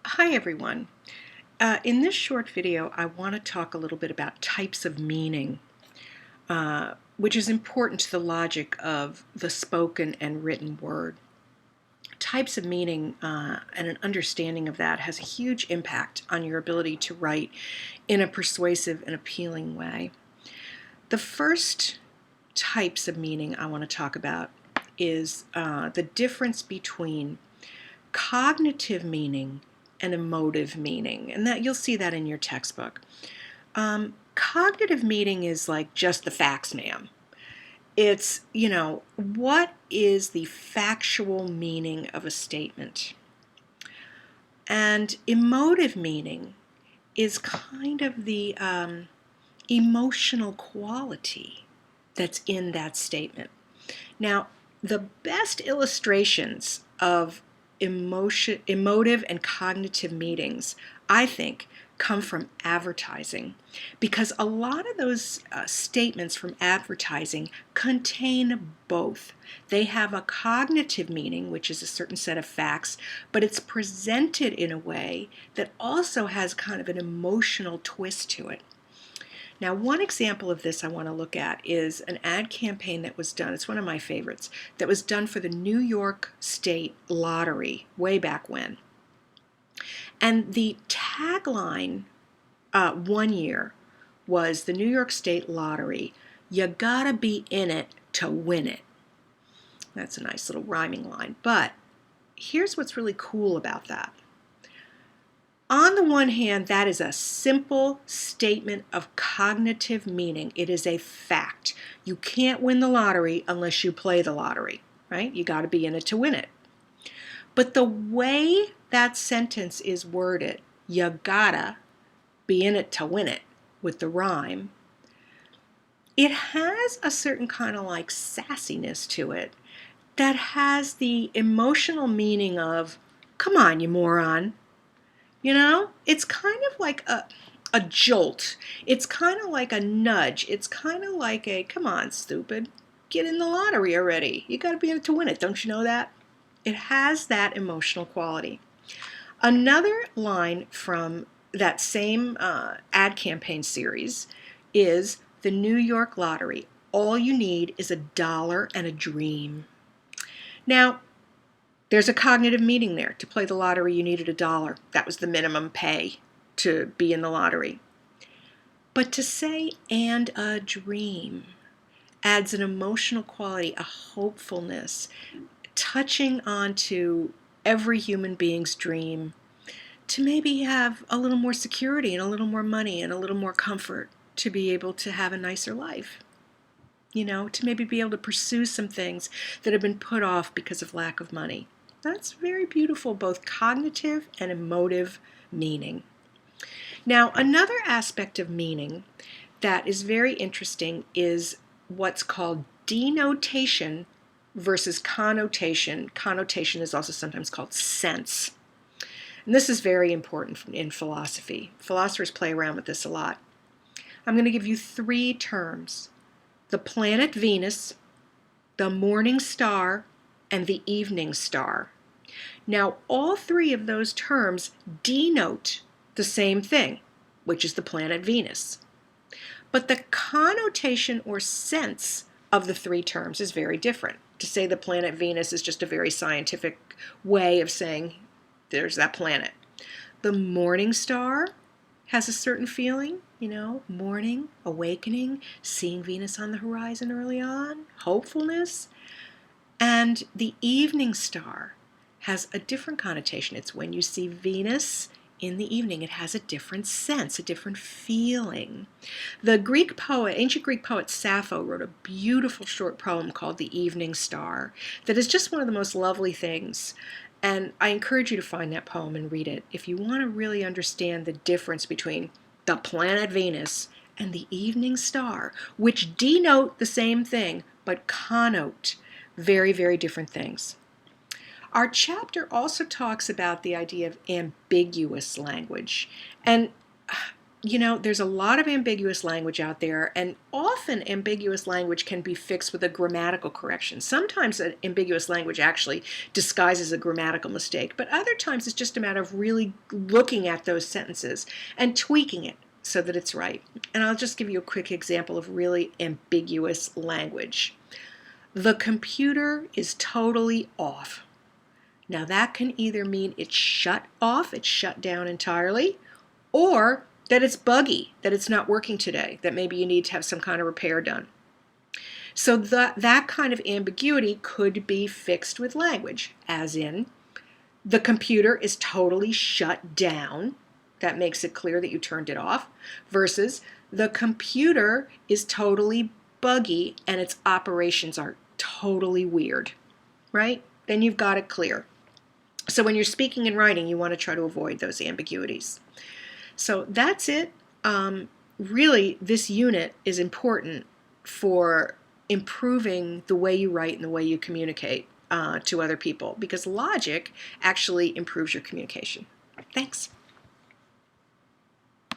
Hi everyone. In this short video, I want to talk a little bit about types of meaning, which is important to the logic of the spoken and written word. Types of meaning and an understanding of that has a huge impact on your ability to write in a persuasive and appealing way. The first types of meaning I want to talk about is the difference between cognitive meaning and emotive meaning, and that you'll see that in your textbook. Cognitive meaning is like just the facts, ma'am. It's, what is the factual meaning of a statement? And emotive meaning is kind of the emotional quality that's in that statement. Now, the best illustrations of emotive and cognitive meanings, I think, come from advertising, because a lot of those statements from advertising contain both. They have a cognitive meaning, which is a certain set of facts, but it's presented in a way that also has kind of an emotional twist to it. Now, one example of this I want to look at is an ad campaign that was done. It's one of my favorites, that was done for the New York State Lottery way back when. And the tagline one year was the New York State Lottery, you gotta be in it to win it. That's a nice little rhyming line. But here's what's really cool about that. On the one hand, that is a simple statement of cognitive meaning. It is a fact. You can't win the lottery unless you play the lottery, right? You got to be in it to win it. But the way that sentence is worded, you gotta be in it to win it, with the rhyme, it has a certain kind of like sassiness to it that has the emotional meaning of, come on, you moron. It's kind of like a jolt. It's kind of like a nudge. It's kind of like a, come on, stupid, get in the lottery already. You got to be in it to win it. Don't you know that? It has that emotional quality. Another line from that same ad campaign series is the New York Lottery. All you need is $1 and a dream. Now, there's a cognitive meaning there. To play the lottery, you needed $1. That was the minimum pay to be in the lottery. But to say, and a dream, adds an emotional quality, a hopefulness, touching onto every human being's dream to maybe have a little more security and a little more money and a little more comfort to be able to have a nicer life. To maybe be able to pursue some things that have been put off because of lack of money. That's very beautiful, both cognitive and emotive meaning. Now, another aspect of meaning that is very interesting is what's called denotation versus connotation. Connotation is also sometimes called sense. And this is very important in philosophy. Philosophers play around with this a lot. I'm going to give you 3 terms: the planet Venus, the morning star, and the evening star. Now, all 3 of those terms denote the same thing, which is the planet Venus. But the connotation or sense of the 3 terms is very different. To say the planet Venus is just a very scientific way of saying there's that planet. The morning star has a certain feeling, morning, awakening, seeing Venus on the horizon early on, hopefulness. And the evening star has a different connotation. It's when you see Venus in the evening. It has a different sense, a different feeling. The ancient Greek poet Sappho wrote a beautiful short poem called The Evening Star that is just one of the most lovely things. And I encourage you to find that poem and read it if you want to really understand the difference between the planet Venus and the evening star, which denote the same thing, but connote very, very different things. Our chapter also talks about the idea of ambiguous language. And there's a lot of ambiguous language out there, and often ambiguous language can be fixed with a grammatical correction. Sometimes an ambiguous language actually disguises a grammatical mistake, but other times it's just a matter of really looking at those sentences and tweaking it so that it's right. And I'll just give you a quick example of really ambiguous language. The computer is totally off. Now that can either mean it's shut off, it's shut down entirely, or that it's buggy, that it's not working today, that maybe you need to have some kind of repair done. So that kind of ambiguity could be fixed with language, as in, the computer is totally shut down. That makes it clear that you turned it off, versus the computer is totally buggy and its operations are totally weird, right? Then you've got it clear. So when you're speaking and writing, you want to try to avoid those ambiguities. So that's it. Really, this unit is important for improving the way you write and the way you communicate to other people, because logic actually improves your communication. Thanks.